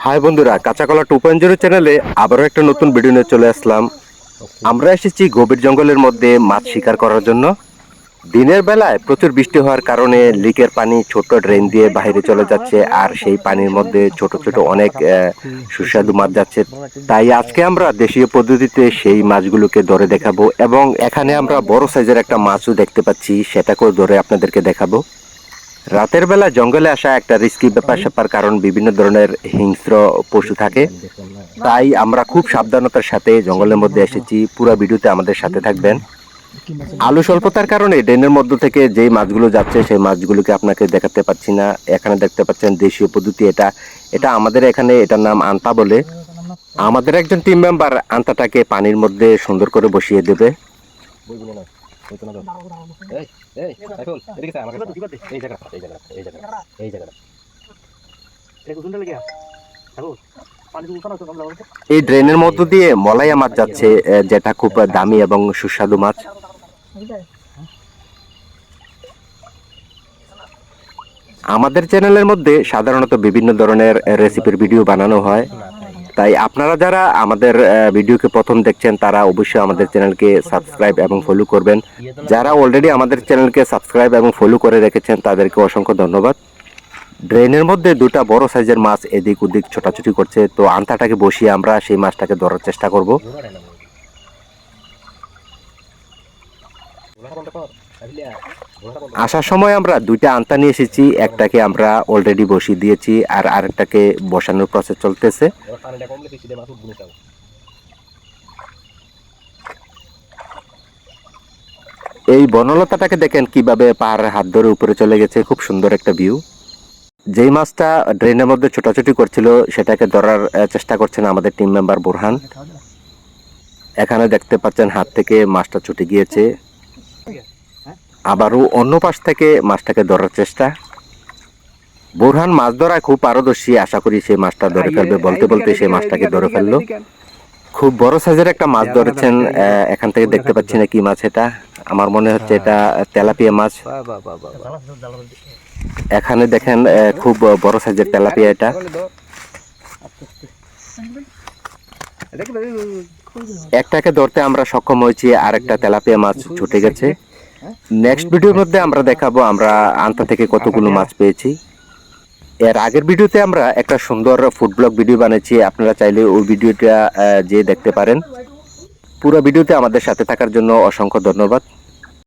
High বন্ধুরা, কাঁচাকলা 2.0 চ্যানেলে আবারও একটা নতুন ভিডিও নিয়ে চলে আসলাম। আমরা এসেছি গভীর জঙ্গলের মধ্যে মাছ শিকার করার জন্য। দিনের বেলায় প্রচুর বৃষ্টি হওয়ার কারণে লিকের পানি ছোট ড্রেন দিয়ে বাইরে চলে যাচ্ছে, আর সেই পানির মধ্যে ছোট ছোট অনেক সুস্বাদু মাছ যাচ্ছে। তাই আজকে আমরা দেশীয় পদ্ধতিতে সেই মাছগুলোকে ধরে দেখাবো, এবং এখানে আমরা বড় সাইজের একটা মাছও দেখতে পাচ্ছি, সেটাকেও ধরে আপনাদেরকে দেখাবো। রাতের বেলা জঙ্গলে আসা একটা রিস্কি ব্যাপার স্যাপার, কারণ বিভিন্ন ধরনের হিংস্র পশু থাকে। তাই আমরা খুব সাবধানতার সাথে জঙ্গলের মধ্যে এসেছি। পুরো ভিডিওতে আমাদের সাথে থাকবেন। আলু স্বল্পতার কারণে ড্রেনের মধ্য থেকে যেই মাছগুলো যাচ্ছে সেই মাছগুলোকে আপনাকে দেখাতে পাচ্ছি না। এখানে দেখতে পাচ্ছেন দেশীয় পদ্ধতি, এটা এটা আমাদের এখানে এটার নাম আন্তা বলে। আমাদের একজন টিম মেম্বার আন্তাটাকে পানির মধ্যে সুন্দর করে বসিয়ে দেবে। এই ড্রেনের মধ্য দিয়ে মলাইয়া মাছ যাচ্ছে, যেটা খুব দামি এবং সুস্বাদু মাছ। আমাদের চ্যানেলের মধ্যে সাধারণত বিভিন্ন ধরনের রেসিপির ভিডিও বানানো হয়। তাই আপনারা যারা আমাদের ভিডিওকে প্রথম দেখছেন তারা অবশ্যই আমাদের চ্যানেলকে সাবস্ক্রাইব এবং ফলো করবেন। যারা অলরেডি আমাদের চ্যানেলকে সাবস্ক্রাইব এবং ফলো করে রেখেছেন তাদেরকে অসংখ্য ধন্যবাদ। ড্রেনের মধ্যে দুটা বড় সাইজের মাছ এদিক ওদিক ছোটাছুটি করছে, তো আন্তাটাকে বসিয়ে আমরা সেই মাছটাকে ধরার চেষ্টা করব। আসার সময় আমরা দুইটা আন্তা নিয়ে এসেছি, একটাকে আমরা অলরেডি বসিয়ে দিয়েছি আর আরেকটাকে বসানোর প্রসেস চলতেছে। এই বনলতাটাকে দেখেন কিভাবে পাহাড়ের হাত ধরে উপরে চলে গেছে, খুব সুন্দর একটা ভিউ। যেই মাছটা ড্রেনের মধ্যে ছোটাছুটি করছিল সেটাকে ধরার চেষ্টা করছেন আমাদের টিম মেম্বার বোরহান। এখানে দেখতে পাচ্ছেন হাত থেকে মাছটা ছুটে গিয়েছে, আবারও অন্য পাশ থেকে মাছটাকে ধরার চেষ্টা। বোরহান মাছ ধরায় খুব পারদর্শী, আশা করি সেই মাছটা ধরে ফেলবে। বলতে বলতে সেই মাছটাকে ধরে ফেললো। খুব বড় সাইজের একটা মাছ ধরেছেন। এখান থেকে দেখতে পাচ্ছি না কি মাছ এটা, আমার মনে হচ্ছে এটা তেলাপিয়া মাছ। এখানে দেখেন খুব বড় সাইজের তেলাপিয়া এটা। একটাকে ধরতে আমরা সক্ষম হয়েছি, আর একটা তেলাপিয়া মাছ ছুটে গেছে। নেক্সট ভিডিওর মধ্যে আমরা দেখাবো আমরা আন্তা থেকে কতগুলো মাছ পেয়েছি। এর আগের ভিডিওতে আমরা একটা সুন্দর ফুড ব্লগ ভিডিও বানিয়েছি, আপনারা চাইলে ওই ভিডিওটা যে দেখতে পারেন। পুরো ভিডিওতে আমাদের সাথে থাকার জন্য অসংখ্য ধন্যবাদ।